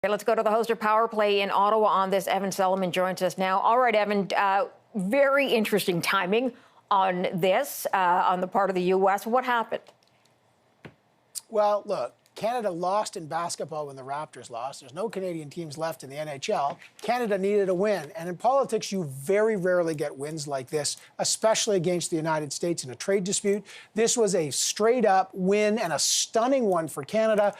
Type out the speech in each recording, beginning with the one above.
Okay, let's go to the host of Power Play in Ottawa on this. Evan Solomon joins us now. All right, Evan, very interesting timing on this on the part of the U.S. What happened? Well, look, Canada lost in basketball when the Raptors lost. There's no Canadian teams left in the NHL. Canada needed a win. And in politics, you very rarely get wins like this, especially against the United States in a trade dispute. This was a straight-up win and a stunning one for Canada.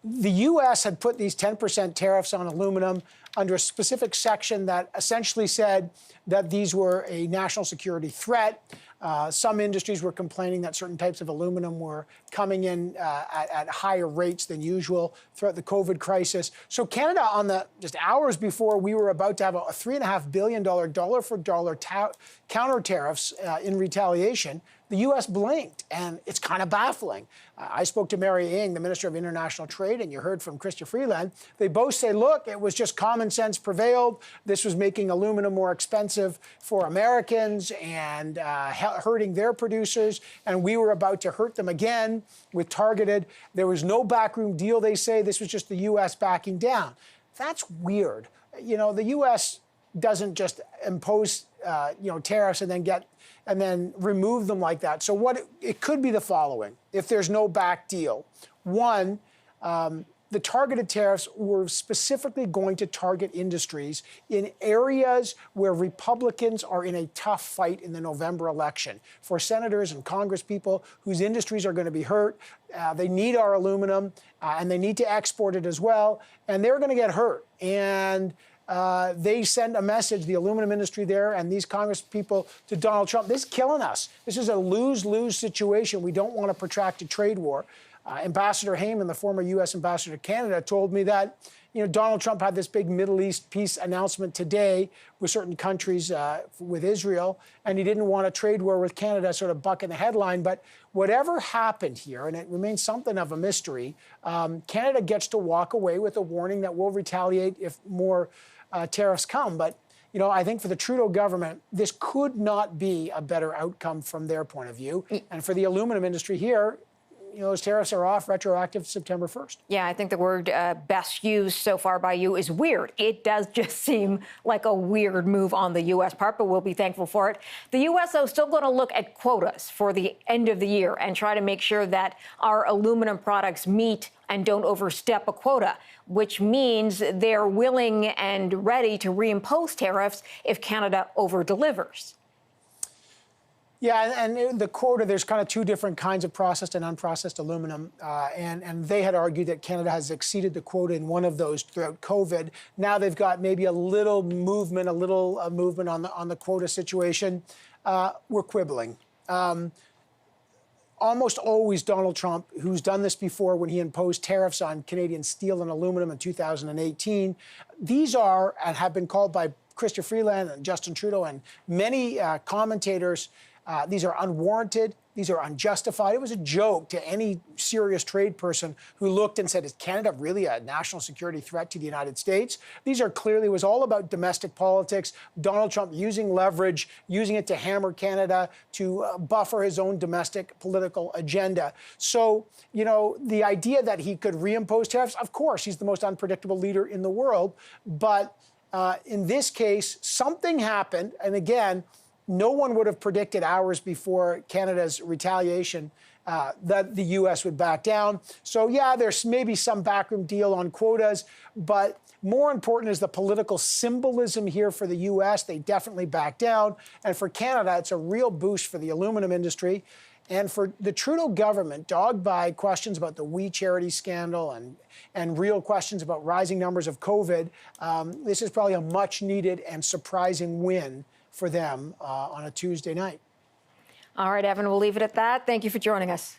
The U.S. had put these 10% tariffs on aluminum under a specific section that essentially said that these were a national security threat. Some industries were complaining that certain types of aluminum were coming in at higher rates than usual throughout the COVID crisis. So Canada, on the just hours before we were about to have a $3.5 billion dollar-for-dollar counter tariffs in retaliation, the U.S. blinked, and it's kind of baffling. I spoke to Mary Ng, the Minister of International Trade, and you heard from Chrystia Freeland. They both say, look, it was just common sense prevailed. This was making aluminum more expensive for Americans and hurting their producers, and we were about to hurt them again with targeted. There was no backroom deal, they say. This was just the U.S. backing down. That's weird. You know, the U.S. doesn't just impose tariffs and then remove them like that. So what it could be the following, if there's no back deal. One, the targeted tariffs were specifically going to target industries in areas where Republicans are in a tough fight in the November election. For senators and Congress people whose industries are going to be hurt, they need our aluminum and they need to export it as well, and they're going to get hurt. And they send a message, the aluminum industry there and these Congress people, to Donald Trump. This is killing us. This is a lose-lose situation. We don't want a protracted trade war. Ambassador Heyman, the former U.S. ambassador to Canada, told me that Donald Trump had this big Middle East peace announcement today with certain countries, with Israel, and he didn't want a trade war with Canada, sort of bucking the headline. But whatever happened here, and it remains something of a mystery, Canada gets to walk away with a warning that we'll retaliate if more tariffs come. But I think for the Trudeau government, this could not be a better outcome from their point of view. And for the aluminum industry here, those tariffs are off, retroactive September 1st. Yeah, I think the word best used so far by you is weird. It does just seem like a weird move on the U.S. part, but we'll be thankful for it. The U.S., though, is still going to look at quotas for the end of the year and try to make sure that our aluminum products meet and don't overstep a quota, which means they're willing and ready to reimpose tariffs if Canada over-delivers. Yeah, and the quota, there's kind of two different kinds of processed and unprocessed aluminum, and they had argued that Canada has exceeded the quota in one of those throughout COVID. Now they've got maybe a little movement on the quota situation. We're quibbling. Almost always Donald Trump, who's done this before when he imposed tariffs on Canadian steel and aluminum in 2018, these are and have been called by Chrystia Freeland and Justin Trudeau and many commentators, these are unwarranted, these are unjustified. It was a joke to any serious trade person who looked and said, is Canada really a national security threat to the United States? These are clearly, it was all about domestic politics. Donald Trump using leverage, using it to hammer Canada to buffer his own domestic political agenda. So, the idea that he could reimpose tariffs, of course, he's the most unpredictable leader in the world. But in this case, something happened. And again, no one would have predicted hours before Canada's retaliation that the U.S. would back down. So, yeah, there's maybe some backroom deal on quotas, but more important is the political symbolism here for the U.S. They definitely back down. And for Canada, it's a real boost for the aluminum industry. And for the Trudeau government, dogged by questions about the We Charity scandal and real questions about rising numbers of COVID, this is probably a much-needed and surprising win for them on a Tuesday night. All right, Evan, we'll leave it at that. Thank you for joining us.